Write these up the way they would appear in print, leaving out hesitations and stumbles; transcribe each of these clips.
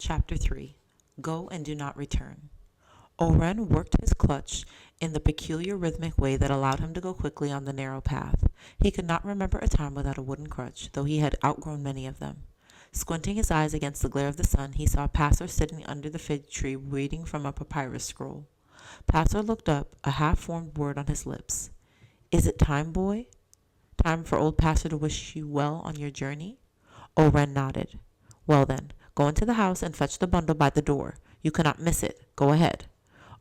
Chapter 3 Go and Do Not Return. Oren worked his clutch in the peculiar rhythmic way that allowed him to go quickly on the narrow path. He could not remember a time without a wooden crutch, though he had outgrown many of them. Squinting his eyes against the glare of the sun, he saw Passer sitting under the fig tree reading from a papyrus scroll. Passer looked up, a half-formed word on his lips. "Is it time, boy? Time for old Passer to wish you well on your journey?" Oren nodded. "Well then, go into the house and fetch the bundle by the door. You cannot miss it. Go ahead."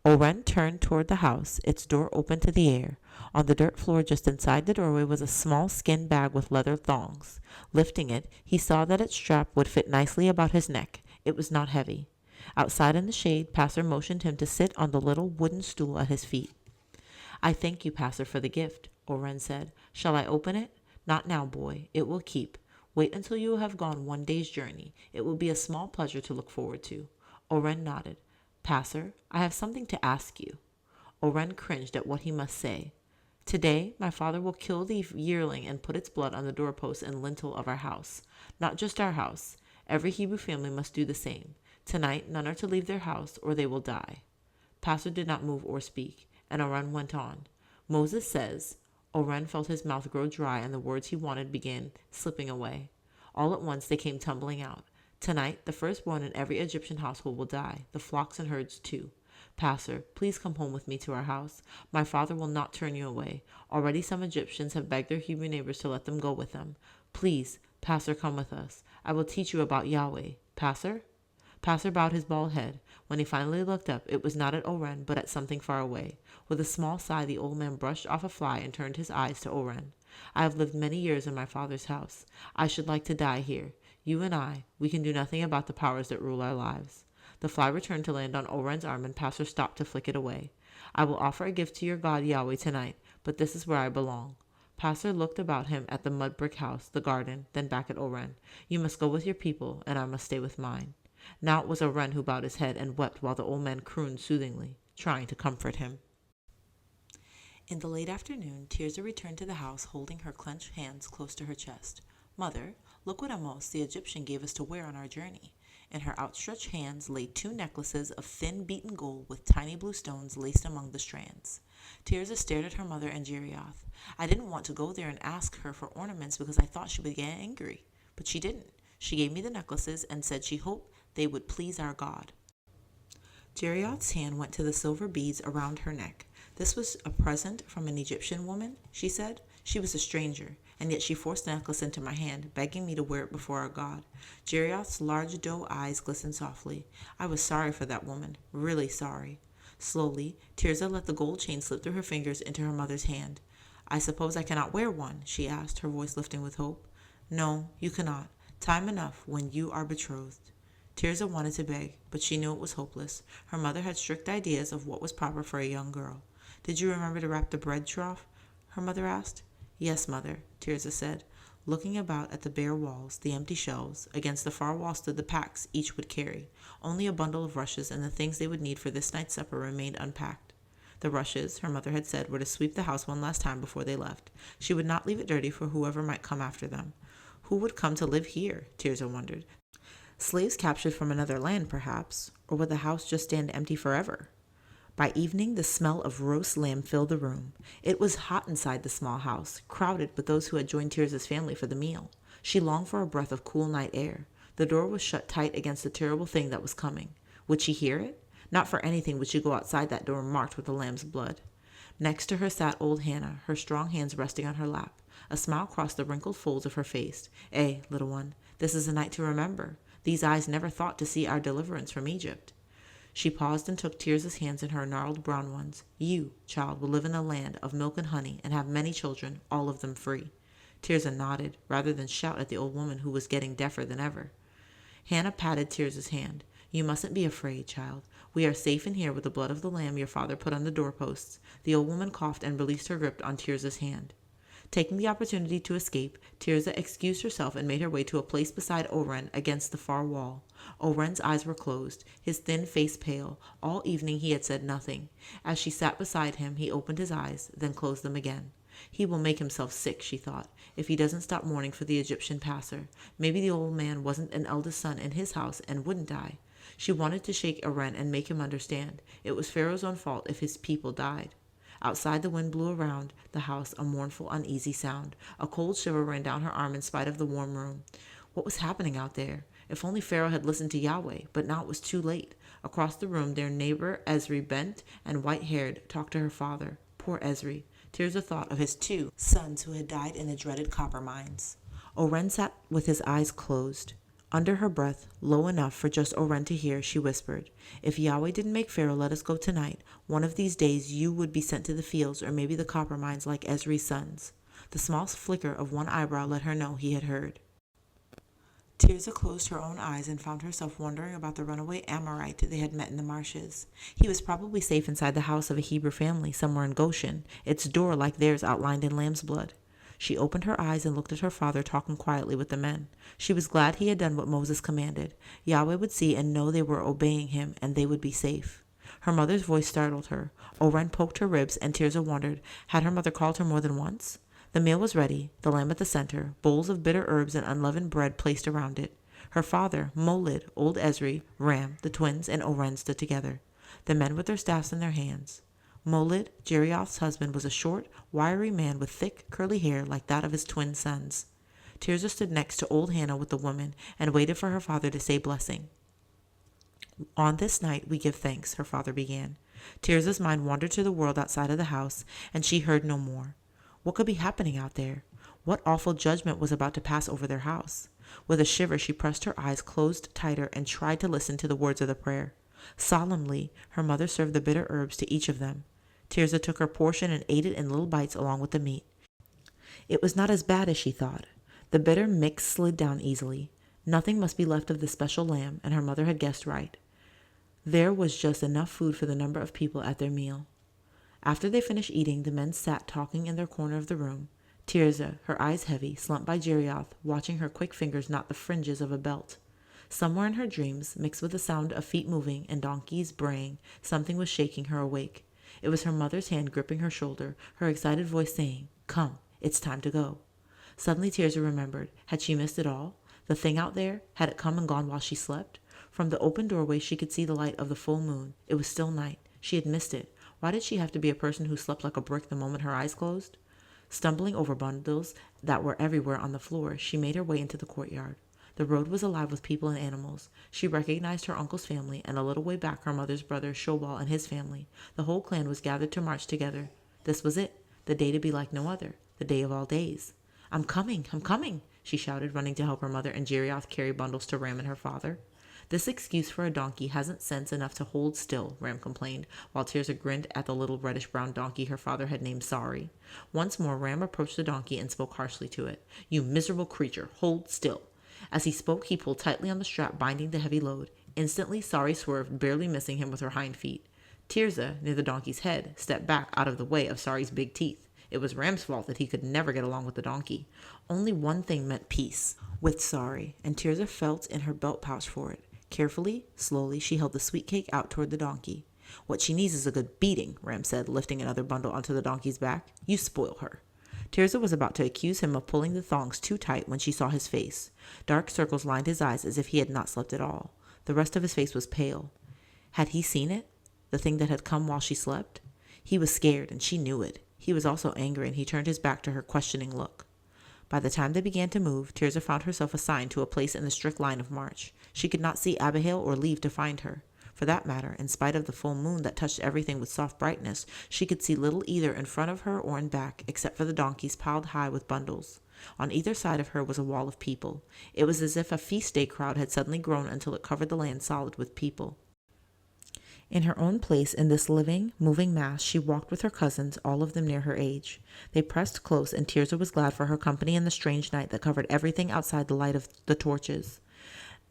Oren turned toward the house, its door open to the air. On the dirt floor just inside the doorway was a small skin bag with leather thongs. Lifting it, he saw that its strap would fit nicely about his neck. It was not heavy. Outside in the shade, Passer motioned him to sit on the little wooden stool at his feet. "I thank you, Passer, for the gift," Oren said. "Shall I open it?" "Not now, boy. It will keep. Wait until you have gone one day's journey. It will be a small pleasure to look forward to." Oren nodded. "Passer, I have something to ask you." Oren cringed at what he must say. "Today, my father will kill the yearling and put its blood on the doorpost and lintel of our house. Not just our house. Every Hebrew family must do the same. Tonight, none are to leave their house, or they will die." Passer did not move or speak, and Oren went on. "Moses says—" Oren felt his mouth grow dry, and the words he wanted began slipping away. All at once they came tumbling out. "Tonight, the firstborn in every Egyptian household will die, the flocks and herds too. Passer, please come home with me to our house. My father will not turn you away. Already some Egyptians have begged their Hebrew neighbors to let them go with them. Please, Passer, come with us. I will teach you about Yahweh. Passer?" Passer bowed his bald head. When he finally looked up, it was not at Oren, but at something far away. With a small sigh, the old man brushed off a fly and turned his eyes to Oren. "I have lived many years in my father's house. I should like to die here. You and I, we can do nothing about the powers that rule our lives." The fly returned to land on Oren's arm, and Passer stopped to flick it away. "I will offer a gift to your God Yahweh tonight, but this is where I belong." Passer looked about him at the mud brick house, the garden, then back at Oren. "You must go with your people, and I must stay with mine." Now it was Oren who bowed his head and wept while the old man crooned soothingly, trying to comfort him. In the late afternoon, Tirzah returned to the house holding her clenched hands close to her chest. "Mother, look what Amos, the Egyptian, gave us to wear on our journey." In her outstretched hands lay 2 necklaces of thin beaten gold with tiny blue stones laced among the strands. Tirzah stared at her mother and Jerioth. "I didn't want to go there and ask her for ornaments because I thought she would get angry. But she didn't. She gave me the necklaces and said she hoped they would please our God." Jerioth's hand went to the silver beads around her neck. "This was a present from an Egyptian woman," she said. "She was a stranger, and yet she forced the necklace into my hand, begging me to wear it before our God." Jerioth's large doe eyes glistened softly. "I was sorry for that woman, really sorry." Slowly, Tirzah let the gold chain slip through her fingers into her mother's hand. "I suppose I cannot wear one?" she asked, her voice lifting with hope. "No, you cannot. Time enough when you are betrothed." Tirzah wanted to beg, but she knew it was hopeless. Her mother had strict ideas of what was proper for a young girl. "Did you remember to wrap the bread trough?" her mother asked. "Yes, mother," Tirzah said. Looking about at the bare walls, the empty shelves, against the far wall stood the packs each would carry. Only a bundle of rushes and the things they would need for this night's supper remained unpacked. The rushes, her mother had said, were to sweep the house one last time before they left. She would not leave it dirty for whoever might come after them. Who would come to live here? Tirzah wondered. Slaves captured from another land, perhaps, or would the house just stand empty forever? By evening, the smell of roast lamb filled the room. It was hot inside the small house, crowded with those who had joined Tirzah's family for the meal. She longed for a breath of cool night air. The door was shut tight against the terrible thing that was coming. Would she hear it? Not for anything would she go outside that door marked with the lamb's blood. Next to her sat old Hannah, her strong hands resting on her lap. A smile crossed the wrinkled folds of her face. "Eh, little one, this is a night to remember. These eyes never thought to see our deliverance from Egypt." She paused and took Tirzah's hands in her gnarled brown ones. "You, child, will live in a land of milk and honey and have many children, all of them free." Tirzah nodded, rather than shout at the old woman who was getting deafer than ever. Hannah patted Tirzah's hand. "You mustn't be afraid, child. We are safe in here with the blood of the lamb your father put on the doorposts." The old woman coughed and released her grip on Tirzah's hand. Taking the opportunity to escape, Tirzah excused herself and made her way to a place beside Oren against the far wall. Oren's eyes were closed, his thin face pale. All evening he had said nothing. As she sat beside him, he opened his eyes, then closed them again. He will make himself sick, she thought, if he doesn't stop mourning for the Egyptian passer. Maybe the old man wasn't an eldest son in his house and wouldn't die. She wanted to shake Oren and make him understand. It was Pharaoh's own fault if his people died. Outside, the wind blew around the house, a mournful, uneasy sound. A cold shiver ran down her arm in spite of the warm room. What was happening out there? If only Pharaoh had listened to Yahweh, but now it was too late. Across the room, their neighbor Ezri, bent and white-haired, talked to her father. Poor Ezri. Tirzah thought of his 2 sons who had died in the dreaded copper mines. Oren sat with his eyes closed. Under her breath, low enough for just Oren to hear, she whispered, "If Yahweh didn't make Pharaoh let us go tonight, one of these days you would be sent to the fields or maybe the copper mines like Ezri's sons." The small flicker of one eyebrow let her know he had heard. Tirzah closed her own eyes and found herself wondering about the runaway Amorite they had met in the marshes. He was probably safe inside the house of a Hebrew family somewhere in Goshen, its door like theirs outlined in lamb's blood. She opened her eyes and looked at her father talking quietly with the men. She was glad he had done what Moses commanded. Yahweh would see and know they were obeying him, and they would be safe. Her mother's voice startled her. Oren poked her ribs, and Tirzah wondered, had her mother called her more than once? The meal was ready, the lamb at the center, bowls of bitter herbs and unleavened bread placed around it. Her father, Molid, old Ezri, Ram, the twins, and Oren stood together, the men with their staffs in their hands. Molid, Jerioth's husband, was a short, wiry man with thick, curly hair like that of his twin sons. Tirzah stood next to old Hannah with the woman and waited for her father to say blessing. "On this night we give thanks," her father began. Tirzah's mind wandered to the world outside of the house, and she heard no more. What could be happening out there? What awful judgment was about to pass over their house? With a shiver, she pressed her eyes closed tighter and tried to listen to the words of the prayer. Solemnly, her mother served the bitter herbs to each of them. Tirzah took her portion and ate it in little bites along with the meat. It was not as bad as she thought. The bitter mix slid down easily. Nothing must be left of the special lamb, and her mother had guessed right. There was just enough food for the number of people at their meal. After they finished eating, the men sat talking in their corner of the room. Tirzah, her eyes heavy, slumped by Jerioth, watching her quick fingers knot the fringes of a belt. Somewhere in her dreams, mixed with the sound of feet moving and donkeys braying, something was shaking her awake. It was her mother's hand gripping her shoulder, her excited voice saying, "Come, it's time to go." Suddenly Tirzah remembered. Had she missed it all? The thing out there? Had it come and gone while she slept? From the open doorway she could see the light of the full moon. It was still night. She had missed it. Why did she have to be a person who slept like a brick the moment her eyes closed? Stumbling over bundles that were everywhere on the floor, she made her way into the courtyard. The road was alive with people and animals. She recognized her uncle's family, and a little way back her mother's brother Shobal and his family. The whole clan was gathered to march together. This was it, the day to be like no other, the day of all days. I'm coming, she shouted, running to help her mother and Jerioth carry bundles to Ram and her father. "This excuse for a donkey hasn't sense enough to hold still," Ram complained, while Tirzah grinned at the little reddish-brown donkey her father had named Sorry. Once more Ram approached the donkey and spoke harshly to it. "You miserable creature, hold still." As he spoke, he pulled tightly on the strap binding the heavy load. Instantly, Sorry swerved, barely missing him with her hind feet. Tirzah, near the donkey's head, stepped back out of the way of Sorry's big teeth. It was Ram's fault that he could never get along with the donkey. Only one thing meant peace with Sorry, and Tirzah felt in her belt pouch for it. Carefully, slowly, she held the sweet cake out toward the donkey. "What she needs is a good beating," Ram said, lifting another bundle onto the donkey's back. "You spoil her." Tirzah was about to accuse him of pulling the thongs too tight when she saw his face. Dark circles lined his eyes as if he had not slept at all. The rest of his face was pale. Had he seen it? The thing that had come while she slept? He was scared, and she knew it. He was also angry, and he turned his back to her questioning look. By the time they began to move, Tirzah found herself assigned to a place in the strict line of march. She could not see Abihail or leave to find her. For that matter, in spite of the full moon that touched everything with soft brightness, she could see little either in front of her or in back, except for the donkeys piled high with bundles. On either side of her was a wall of people. It was as if a feast day crowd had suddenly grown until it covered the land solid with people. In her own place in this living, moving mass, she walked with her cousins, all of them near her age. They pressed close, and Tirzah was glad for her company in the strange night that covered everything outside the light of the torches.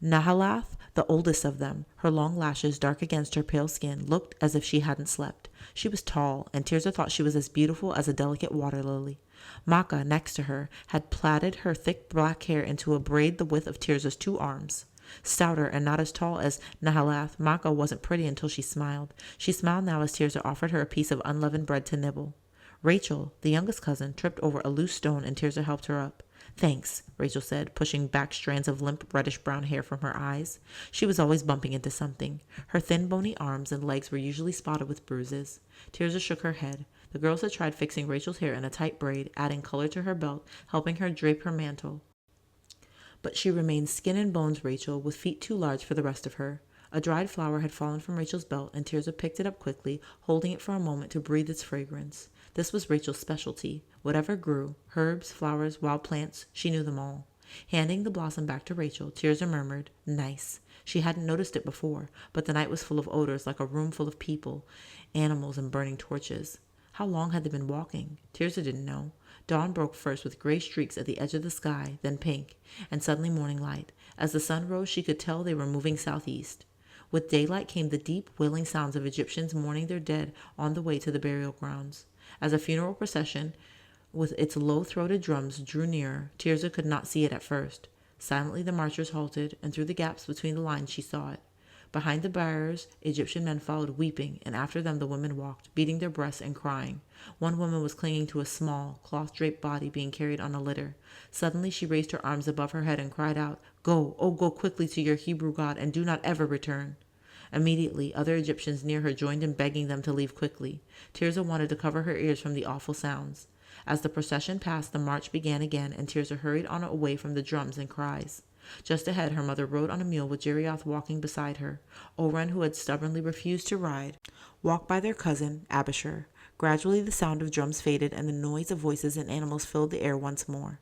Nahalath, the oldest of them, her long lashes dark against her pale skin, looked as if she hadn't slept. She was tall, and Tirzah thought she was as beautiful as a delicate water lily. Makkah, next to her, had plaited her thick black hair into a braid the width of Tirzah's 2 arms. Stouter and not as tall as Nahalath, Makkah wasn't pretty until she smiled. She smiled now as Tirzah offered her a piece of unleavened bread to nibble. Rachel, the youngest cousin, tripped over a loose stone and Tirzah helped her up. Thanks, Rachel said, pushing back strands of limp reddish-brown hair from her eyes. She was always bumping into something. Her thin, bony arms and legs were usually spotted with bruises. Tirzah shook her head. The girls had tried fixing Rachel's hair in a tight braid, adding color to her belt, helping her drape her mantle. But she remained skin and bones Rachel, with feet too large for the rest of her. A dried flower had fallen from Rachel's belt, and Tirzah picked it up quickly, holding it for a moment to breathe its fragrance. This was Rachel's specialty. Whatever grew, herbs, flowers, wild plants, she knew them all. Handing the blossom back to Rachel, Tirzah murmured, "Nice." She hadn't noticed it before, but the night was full of odors, like a room full of people, animals, and burning torches. How long had they been walking? Tirzah didn't know. Dawn broke first with gray streaks at the edge of the sky, then pink, and suddenly morning light. As the sun rose, she could tell they were moving southeast. With daylight came the deep, wailing sounds of Egyptians mourning their dead on the way to the burial grounds. As a funeral procession, with its low-throated drums, drew nearer, Tirzah could not see it at first. Silently the marchers halted, and through the gaps between the lines she saw it. Behind the bearers, Egyptian men followed, weeping, and after them the women walked, beating their breasts and crying. One woman was clinging to a small, cloth-draped body being carried on a litter. Suddenly she raised her arms above her head and cried out, "Go, oh go quickly to your Hebrew God, and do not ever return." Immediately, other Egyptians near her joined in begging them to leave quickly. Tirzah wanted to cover her ears from the awful sounds. As the procession passed, the march began again, and Tirzah hurried on away from the drums and cries. Just ahead, her mother rode on a mule with Jerioth walking beside her. Oren, who had stubbornly refused to ride, walked by their cousin, Abishur. Gradually the sound of drums faded, and the noise of voices and animals filled the air once more.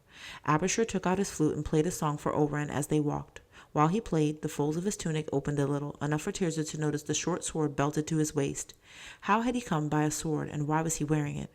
Abishur took out his flute and played a song for Oren as they walked. While he played, the folds of his tunic opened a little, enough for Tirzah to notice the short sword belted to his waist. How had he come by a sword, and why was he wearing it?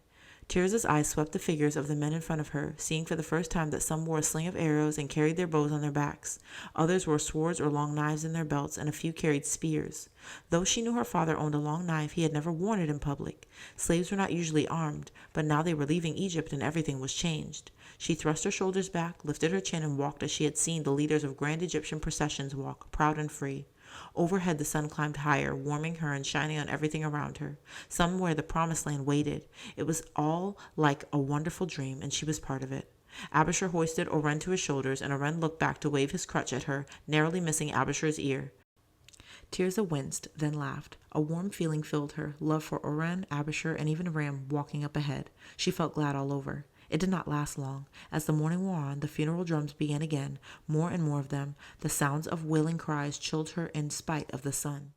Tirzah's eyes swept the figures of the men in front of her, seeing for the first time that some wore a sling of arrows and carried their bows on their backs. Others wore swords or long knives in their belts, and a few carried spears. Though she knew her father owned a long knife, he had never worn it in public. Slaves were not usually armed, but now they were leaving Egypt and everything was changed. She thrust her shoulders back, lifted her chin, and walked as she had seen the leaders of grand Egyptian processions walk, proud and free. Overhead the sun climbed higher, warming her and shining on everything around her. Somewhere the promised land waited. It was all like a wonderful dream, and she was part of it. Abishur hoisted Oren to his shoulders, and Oren looked back to wave his crutch at her, narrowly missing Abishur's ear. Tirzah winced, then laughed. A warm feeling filled her, love for Oren, Abishur, and even Ram walking up ahead. She felt glad all over. It did not last long. As the morning wore on, the funeral drums began again, more and more of them. The sounds of wailing cries chilled her in spite of the sun.